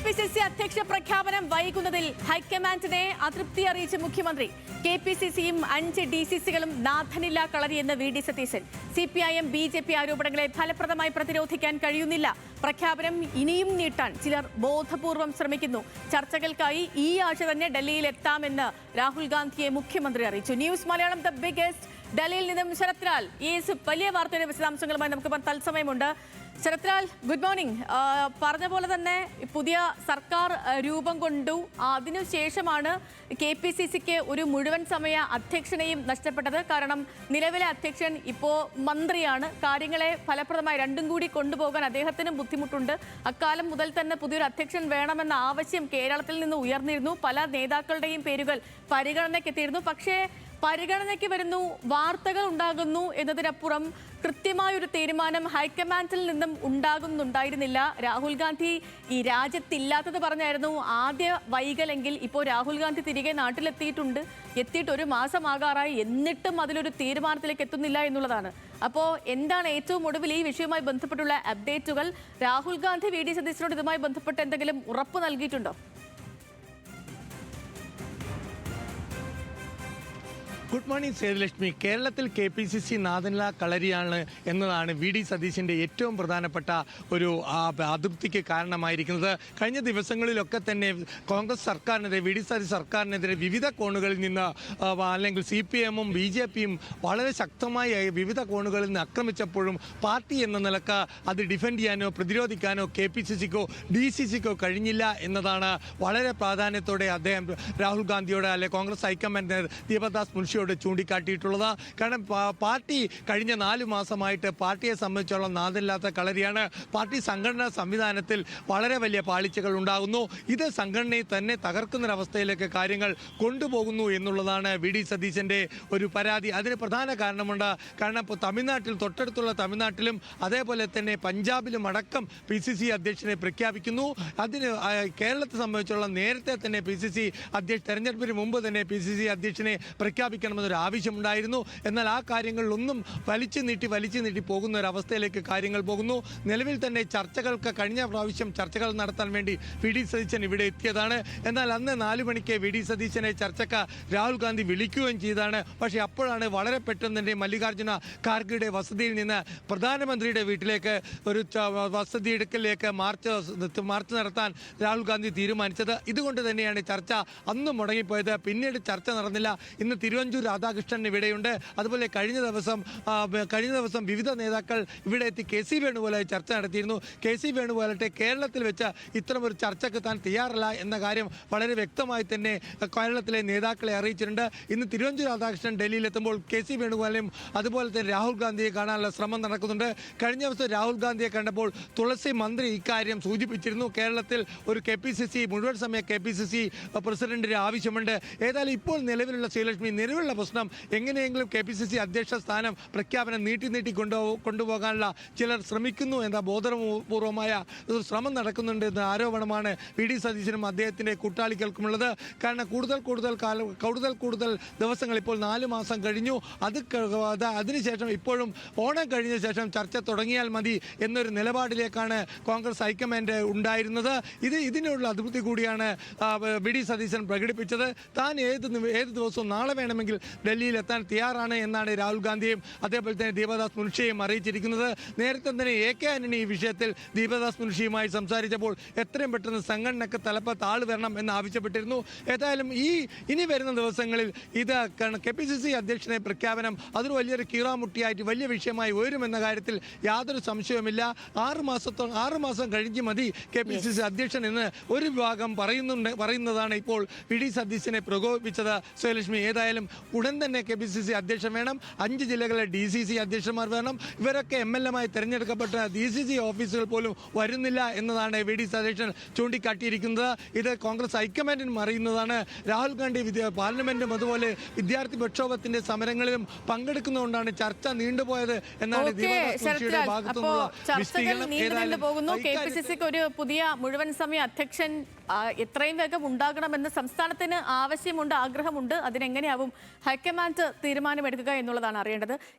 KPCC അധ്യക്ഷ പ്രഖ്യാപനം വൈകുന്നതിൽ ഹൈക്കമാൻഡിനെ അതൃപ്തി അറിയിച്ച മുഖ്യമന്ത്രി. KPCCയും 5 DCCകളും നാഥനില്ല കളരിയെന്ന് VD സതീശൻ. CPIM BJP ആരോപണങ്ങളെ ഫലപ്രദമായി പ്രതിരോധിക്കാൻ കഴിയുന്നില്ല. പ്രഖ്യാപനം ഇനിയും നീട്ടാൻ ചിലർ ബോധപൂർവം ശ്രമിക്കുന്നു. ചർച്ചകൾക്കായി ഈ ആഴ്ച തന്നെ ഡൽഹിയിൽ എത്താമെന്ന് രാഹുൽ ഗാന്ധിയെ മുഖ്യമന്ത്രി അറിയിച്ചു. News Malayalam the biggest. ഡൽഹിയിൽ നിന്നും ശരത്ലാൽ ഈ വലിയ വാർത്തയുടെ വിശദാംശങ്ങളുമായി നമുക്ക് തത്സമയമുണ്ട്. Sarathlal, good morning. പറഞ്ഞ പോലെ തന്നെ പുതിയ സർക്കാർ രൂപം കൊണ്ടു. അതിനുശേഷമാണ് KPCCക്ക് ഒരു മുഴുവൻ സമയ അധ്യക്ഷനെയും നഷ്ടപ്പെട്ടത്. കാരണം നിലവിലെ അധ്യക്ഷൻ ഇപ്പോൾ മന്ത്രിയാണ്. കാര്യങ്ങളെ ഫലപ്രദമായി രണ്ടും കൂടി കൊണ്ടുപോകാൻ അദ്ദേഹത്തിനും ബുദ്ധിമുട്ടുണ്ട്. അക്കാലം മുതൽ തന്നെ പുതിയൊരു അധ്യക്ഷൻ വേണമെന്ന ആവശ്യം കേരളത്തിൽ നിന്ന് ഉയർന്നിരുന്നു. പല നേതാക്കളുടെയും പേരുകൾ പരിഗണനയ്ക്കെത്തിയിരുന്നു. പക്ഷേ പരിഗണനയ്ക്ക് വരുന്നു, വാർത്തകൾ ഉണ്ടാകുന്നു എന്നതിനപ്പുറം കൃത്യമായൊരു തീരുമാനം ഹൈക്കമാൻഡിൽ നിന്നും ഉണ്ടാകുന്നുണ്ടായിരുന്നില്ല. രാഹുൽ ഗാന്ധി ഈ രാജ്യത്തില്ലാത്തത് പറഞ്ഞായിരുന്നു ആദ്യ വൈകലെങ്കിൽ ഇപ്പോൾ രാഹുൽ ഗാന്ധി തിരികെ നാട്ടിലെത്തിയിട്ടുണ്ട്. എത്തിയിട്ട് ഒരു മാസമാകാറായി, എന്നിട്ടും അതിലൊരു തീരുമാനത്തിലേക്ക് എത്തുന്നില്ല എന്നുള്ളതാണ്. അപ്പോൾ എന്താണ് ഏറ്റവും ഒടുവിൽ ഈ വിഷയവുമായി ബന്ധപ്പെട്ടുള്ള അപ്ഡേറ്റുകൾ? രാഹുൽ ഗാന്ധി VD സതീശനോട് ഇതുമായി ബന്ധപ്പെട്ട് എന്തെങ്കിലും ഉറപ്പ് നൽകിയിട്ടുണ്ടോ? Good morning Sethulakshmi. കേരളത്തിൽ KPCC നാഥനില്ല കളരിയാണ് എന്നതാണ് VD സതീശൻ്റെ ഏറ്റവും പ്രധാനപ്പെട്ട ഒരു അതൃപ്തിക്ക് കാരണമായിരിക്കുന്നത്. കഴിഞ്ഞ ദിവസങ്ങളിലൊക്കെ തന്നെ കോൺഗ്രസ് സർക്കാരിനെതിരെ, VD സതീശ് സർക്കാരിനെതിരെ വിവിധ കോണുകളിൽ നിന്ന് അല്ലെങ്കിൽ CPIMും BJPയും വളരെ ശക്തമായി വിവിധ കോണുകളിൽ നിന്ന് ആക്രമിച്ചപ്പോഴും പാർട്ടി എന്ന നിലക്ക് അത് ഡിഫെൻഡ് ചെയ്യാനോ പ്രതിരോധിക്കാനോ KPCCക്കോ DCCക്കോ കഴിഞ്ഞില്ല എന്നതാണ് വളരെ പ്രാധാന്യത്തോടെ അദ്ദേഹം രാഹുൽ ഗാന്ധിയോട് അല്ലെങ്കിൽ കോൺഗ്രസ് ഹൈക്കമാൻഡ് ദീപദാസ് മുൻഷി ചൂണ്ടിക്കാട്ടിയിട്ടുള്ളത്. കാരണം പാർട്ടി കഴിഞ്ഞ 4 മാസമായിട്ട് പാർട്ടിയെ സംബന്ധിച്ചോളം നാഥനില്ലാത്ത കളരിയാണ്. പാർട്ടി സംഘടനാ സംവിധാനത്തിൽ വളരെ വലിയ പാളിച്ചകൾ ഉണ്ടാകുന്നു. ഇത് സംഘടനയെ തന്നെ തകർക്കുന്നൊരവസ്ഥയിലേക്ക് കാര്യങ്ങൾ കൊണ്ടുപോകുന്നു എന്നുള്ളതാണ് VD സതീശൻ്റെ ഒരു പരാതി. അതിന് പ്രധാന കാരണമുണ്ട്. കാരണം ഇപ്പോൾ തമിഴ്നാട്ടിൽ, തൊട്ടടുത്തുള്ള തമിഴ്നാട്ടിലും അതേപോലെ തന്നെ പഞ്ചാബിലും അടക്കം PCC അധ്യക്ഷനെ പ്രഖ്യാപിക്കുന്നു. അതിന് കേരളത്തെ സംബന്ധിച്ചുള്ള നേരത്തെ തന്നെ PCC തെരഞ്ഞെടുപ്പിന് മുമ്പ് തന്നെ PCC അധ്യക്ഷനെ പ്രഖ്യാപിക്കണമെന്നൊരു ആവശ്യമുണ്ടായിരുന്നു. എന്നാൽ ആ കാര്യങ്ങളിലൊന്നും വലിച്ചു നീട്ടി പോകുന്ന ഒരവസ്ഥയിലേക്ക് കാര്യങ്ങൾ പോകുന്നു. നിലവിൽ തന്നെ ചർച്ചകൾക്ക് കഴിഞ്ഞ പ്രാവശ്യം ചർച്ചകൾ നടത്താൻ വേണ്ടി VD സതീശൻ ഇവിടെ എത്തിയതാണ്. എന്നാൽ അന്ന് 4 മണിക്ക് VD സതീശനെ ചർച്ചയ്ക്ക് രാഹുൽ ഗാന്ധി വിളിക്കുകയും ചെയ്തതാണ്. പക്ഷേ അപ്പോഴാണ് വളരെ പെട്ടെന്ന് തന്നെ മല്ലികാർജ്ജുന ഖാർഗെയുടെ വസതിയിൽ നിന്ന് പ്രധാനമന്ത്രിയുടെ വീട്ടിലേക്ക് ഒരു വസതി എടുക്കലിലേക്ക് മാർച്ച് നടത്താൻ രാഹുൽ ഗാന്ധി തീരുമാനിച്ചത്. ഇതുകൊണ്ട് തന്നെയാണ് ചർച്ച അന്ന് മുടങ്ങിപ്പോയത്. പിന്നീട് ചർച്ച നടന്നില്ല. ഇന്ന് തിരുവഞ്ചൂർ രാധാകൃഷ്ണൻ ഇവിടെയുണ്ട്. അതുപോലെ കഴിഞ്ഞ ദിവസം വിവിധ നേതാക്കൾ ഇവിടെ എത്തി KC വേണുഗോപാലുമായി ചർച്ച നടത്തിയിരുന്നു. KC വേണുഗോപാലട്ടെ കേരളത്തിൽ വെച്ച് ഇത്തരമൊരു ചർച്ചയ്ക്ക് താൻ തയ്യാറല്ല എന്ന കാര്യം വളരെ വ്യക്തമായി തന്നെ കേരളത്തിലെ നേതാക്കളെ അറിയിച്ചിട്ടുണ്ട്. ഇന്ന് തിരുവഞ്ചൂർ രാധാകൃഷ്ണൻ ഡൽഹിയിലെത്തുമ്പോൾ KC വേണുഗോപാലും അതുപോലെ തന്നെ രാഹുൽ ഗാന്ധിയെ കാണാനുള്ള ശ്രമം നടക്കുന്നുണ്ട്. കഴിഞ്ഞ ദിവസം രാഹുൽ ഗാന്ധിയെ കണ്ടപ്പോൾ തുളസി മന്ത്രി ഇക്കാര്യം സൂചിപ്പിച്ചിരുന്നു. കേരളത്തിൽ ഒരു മുഴുവൻ സമയ KPCC പ്രസിഡന്റിന് ആവശ്യമുണ്ട്. ഏതായാലും ഇപ്പോൾ നിലവിലുള്ള നിലവിലുള്ള പ്രശ്നം എങ്ങനെയെങ്കിലും KPCC അധ്യക്ഷ സ്ഥാനം പ്രഖ്യാപനം നീട്ടി കൊണ്ടുപോകാനുള്ള ചിലർ ശ്രമിക്കുന്നു എന്ന ബോധപൂർവമായ ഒരു ശ്രമം നടക്കുന്നുണ്ട് എന്ന ആരോപണമാണ് VD സതീശനും അദ്ദേഹത്തിൻ്റെ കൂട്ടാളികൾക്കുമുള്ളത്. കാരണം കൂടുതൽ ദിവസങ്ങൾ, ഇപ്പോൾ 4 മാസം കഴിഞ്ഞു. അതിനുശേഷം ഇപ്പോഴും ഓണം കഴിഞ്ഞ ശേഷം ചർച്ച തുടങ്ങിയാൽ മതി എന്നൊരു നിലപാടിലേക്കാണ് കോൺഗ്രസ് ഹൈക്കമാൻഡ് ഉണ്ടായിരുന്നത്. ഇതിനുള്ള അതൃപ്തി കൂടിയാണ് VD സതീശൻ പ്രകടിപ്പിച്ചത്. താൻ ഏത് ദിവസവും നാളെ വേണമെങ്കിൽ ഡൽഹിയിൽ എത്താൻ തയ്യാറാണ് എന്നാണ് രാഹുൽ ഗാന്ധിയും അതേപോലെ തന്നെ ദീപദാസ് മുൻഷിയും അറിയിച്ചിരിക്കുന്നത്. നേരത്തെ തന്നെ AK ആന്റണി ഈ വിഷയത്തിൽ ദീപദാസ് മുൻഷിയുമായി സംസാരിച്ചപ്പോൾ എത്രയും പെട്ടെന്ന് സംഘടനയ്ക്ക് തലപ്പത്ത് ആൾ വരണം എന്ന് ആവശ്യപ്പെട്ടിരുന്നു. ഏതായാലും ഇനി വരുന്ന ദിവസങ്ങളിൽ ഇത് KPCC അധ്യക്ഷനെ പ്രഖ്യാപനം അതൊരു വലിയൊരു കീറാമുട്ടിയായിട്ട് വലിയ വിഷയമായി ഉയരുമെന്ന കാര്യത്തിൽ യാതൊരു സംശയവുമില്ല. 6 മാസം കഴിഞ്ഞ് മതി KPCC അധ്യക്ഷൻ എന്ന് ഒരു വിഭാഗം പറയുന്നതാണ് ഇപ്പോൾ VD സതീശനെ പ്രകോപിപ്പിച്ചത്. സ്വലക്ഷ്മി, ഏതായാലും ഉടൻ തന്നെ KPCC അധ്യക്ഷൻ വേണം. 5 ജില്ലകളിലെ DCC അധ്യക്ഷന്മാർ വേണം. ഇവരൊക്കെ MLA-മായി തെരഞ്ഞെടുക്കപ്പെട്ട DCC ഓഫീസുകൾ പോലും വരുന്നില്ല എന്നതാണ് VD സതീശൻ ചൂണ്ടിക്കാട്ടിയിരിക്കുന്നത്. ഇത് കോൺഗ്രസ് ഹൈക്കമാൻഡിനും അറിയുന്നതാണ്. രാഹുൽ ഗാന്ധി പാർലമെന്റും അതുപോലെ വിദ്യാർത്ഥി പ്രക്ഷോഭത്തിന്റെ സമരങ്ങളിലും പങ്കെടുക്കുന്നതുകൊണ്ടാണ് ചർച്ച നീണ്ടുപോയത് എന്നാണ് KPCCക്ക് ഒരു പുതിയ മുഴുവൻ സമയ അധ്യക്ഷൻ എത്രയും വേഗം ഉണ്ടാകണമെന്ന് സംസ്ഥാനത്തിന് ആവശ്യമുണ്ട്, ആഗ്രഹമുണ്ട്. അതിനെങ്ങനെയാവും ഹൈക്കമാൻഡ് തീരുമാനമെടുക്കുക എന്നുള്ളതാണ് അറിയേണ്ടത്.